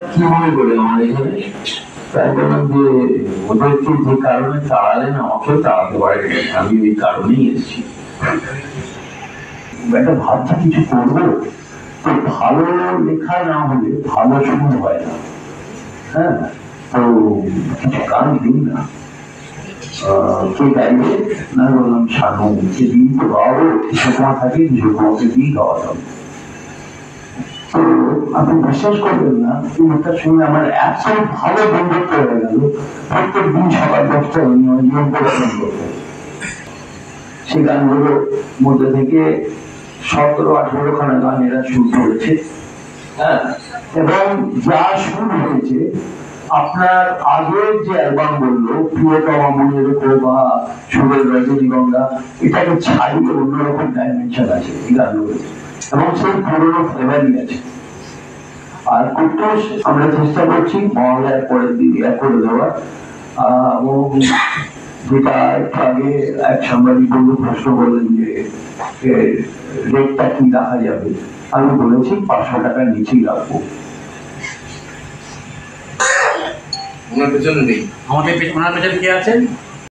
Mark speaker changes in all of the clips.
Speaker 1: কি মনে করে আমার এখানে তাই বললাম যে ওদেরকে যে কারণে তাড়ালেন আমাকেও তাড়াতে পারেন, আমি ওই কারণেই এসেছি। একটা ভাবছি কিছু করবো তো ভালো লেখা না হলে ভালো শুরু হয় না। হ্যাঁ, তো কিছু গান দিন না। কে গাইবে না? বললাম শানু, যে দিন তো গাওয়াবো, কিছু তোমার থাকে কিছু তোমাকে দিই গাওয়াতে হবে। তো আপনি বিশ্বাস করবেন না, এই লোকটার সঙ্গে আমার এত ভালো বন্ধুত্ব হয়ে গেল। প্রত্যেক দিন সকাল 10টায় নিয়ম করে ফোন করবো। সেই গানগুলোর মধ্যে থেকে 17-18 খানা গান এরা শুরু করেছে। হ্যাঁ, এবং যা শুরু হয়েছে আপনার আগের যে অ্যালবাম বললো প্রিয়তমা মনের উপর বা সুরের রজনীগন্ধা, এটাকে ছাড়িয়ে অন্যরকম ডাইমেনশন আছে এই গানগুলো, এবং সেই পুরোনো ফ্লেভারই আছে। আর কুট্টুস আমরা চেষ্টা করছি মহলায় পরের দিন করে দেওয়ার। এবং যেটা একটু আগে এক সাংবাদিক বন্ধু প্রশ্ন করলেন যে রেটটা কি রাখা যাবে, আমি বলেছি 500 টাকার নিচেই রাখবো।
Speaker 2: ওনার পেছনে নেই,
Speaker 3: ওনার পেছনে কে আছেন?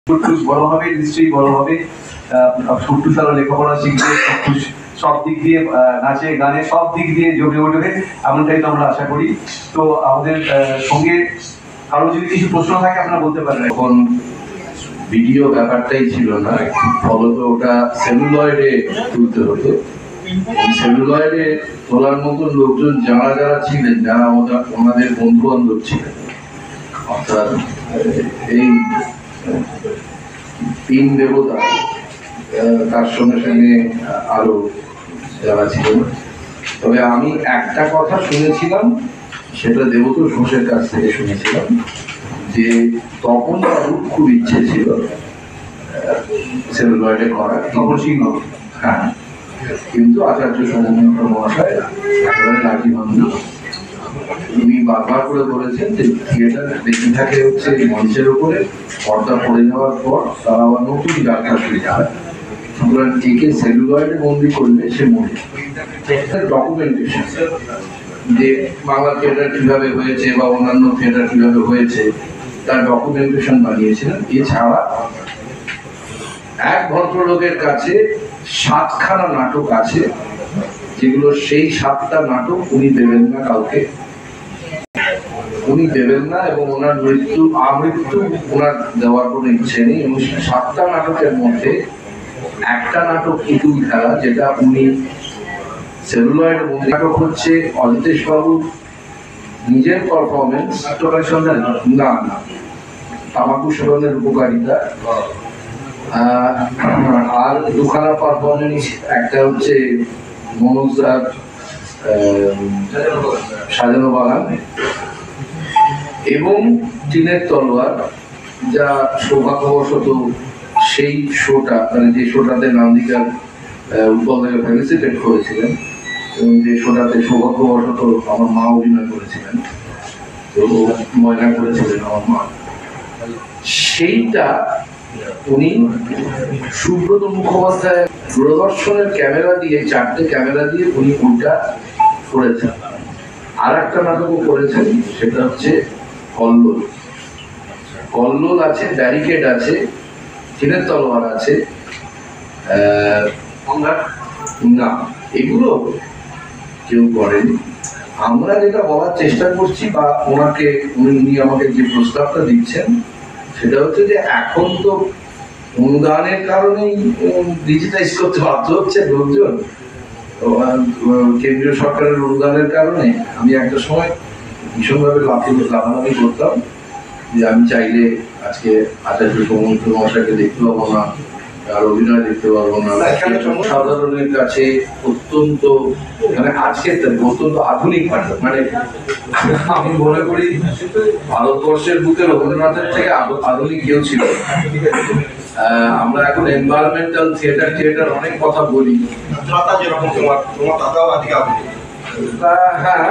Speaker 2: কুট্টুস বড় হবে, নিশ্চয়ই বড় হবে। কুট্টুস আরো লেখাপড়া শিখবে, কুট্টুস সব দিক দিয়ে নাচে গানে সব দিক দিয়ে জমে উঠবে, এমনটাই তো আমরা আশা করি। তো আমাদের সঙ্গে কারো যদি কিছু প্রশ্ন থাকে আপনারা বলতে পারেন।
Speaker 4: এখন ভিডিও ব্যাপারটাই ছিল না, ফলত ওটা সেলুলয়েডে তুলতে হতো। সেলুলয়েডে তোলার মতন লোকজন যারা যারা ছিলেন, যারা ওনাদের বন্ধু বান্ধব ছিলেন, অর্থাৎ এই 3 দেবতা, তার সঙ্গে সঙ্গে আরো যারা ছিলেন। তবে আমি একটা কথা শুনেছিলাম, সেটা দেবতোষ ঘোষের কাছ থেকে শুনেছিলাম, যে তপন বাবুর খুব ইচ্ছে ছিল সেলুলয়েডে করার, তপন সিংহ। হ্যাঁ, কিন্তু আচার্য সমন্বিত মহাশয় একেবারে রাজি হননি। উনি বারবার করে বলেছেন যে থিয়েটার বেঁচে থাকে হচ্ছে মঞ্চের উপরে, পর্দা পড়ে যাওয়ার পর তারা আবার নতুন যাত্রা শুরু হয়। সুতরাং একে সেলুলয়েডে বন্দি করলে সে মরে। ডকুমেন্টেশন যে বাংলা থিয়েটার কিভাবে হয়েছে বা অন্যান্য থিয়েটার কিভাবে হয়েছে তার ডকুমেন্টেশন বানিয়েছিলেন। এছাড়া এক ভদ্রলোকের কাছে 7খানা নাটক আছে, যেগুলো সেই 7টা নাটক উনি দেবেন না কাউকে, উনি দেবেন না, এবং ওনার আমৃত্যু ওনার দেওয়ার কোনো ইচ্ছে নেই। এবং 7টা নাটকের মধ্যে একটা নাটক পুতুল খেলা, যেটা উনি সেলুলয়েড নাটক হচ্ছে অজিতেশ বাবুর নিজের পারফরমেন্স। না, তামাকু সেবনের উপকারিতা। আর 2খানা পারফরমেন্স, একটা হচ্ছে মনোজদার সাজানো বাগান, এবং টিনের তলোয়ার, যা সৌভাগ্যবশত সেই শোটা, মানে যে শোটাতে নান্দিকার উৎপল থেকে ফেলিসিটেট করেছিলেন, এবং যে শোটাতে সৌভাগ্যবশত আমার মা অভিনয় করেছিলেন, তো ময়না করেছিলেন আমার মা, সেইটা উনি সুব্রত মুখোপাধ্যায় দূরদর্শনের ক্যামেরা দিয়ে, 4টে ক্যামেরা দিয়ে উনি ওটা করেছেন। আর একটা নাটকও করেছেন, সেটা হচ্ছে কল্লোল। কল্লোল আছে, ব্যারিকেড আছে, টিনের তলোয়ার আছে, না এগুলো কেউ করেনি। আমরা যেটা বলার চেষ্টা করছি, বা উনি আমাকে যে প্রস্তাবটা দিচ্ছেন, সেটা হচ্ছে যে এখন তো অনুদানের কারণেই ডিজিটাইজ করতে বাধ্য হচ্ছে লোকজন, কেন্দ্রীয় সরকারের অনুদানের কারণে। আমি একটা সময় ভীষণভাবে লাফালাফি করতাম যে আমি চাইলে আজকে আচার্য সমন্বিত মহাশয়কে দেখতে পাবো না, আর অভিনয় দেখতে পারবো না। সাধারণের কাছে অত্যন্ত, মানে আজকে অত্যন্ত আধুনিক ভাষা, মানে আমি মনে করি ভারতবর্ষের বুকে রবীন্দ্রনাথের থেকে আধুনিক কেউ ছিল। আমরা এখন এনভায়রনমেন্টাল থিয়েটার অনেক কথা বলি।
Speaker 2: যেরকম তোমার দাদাও আজকে আধুনিক।
Speaker 4: হ্যাঁ,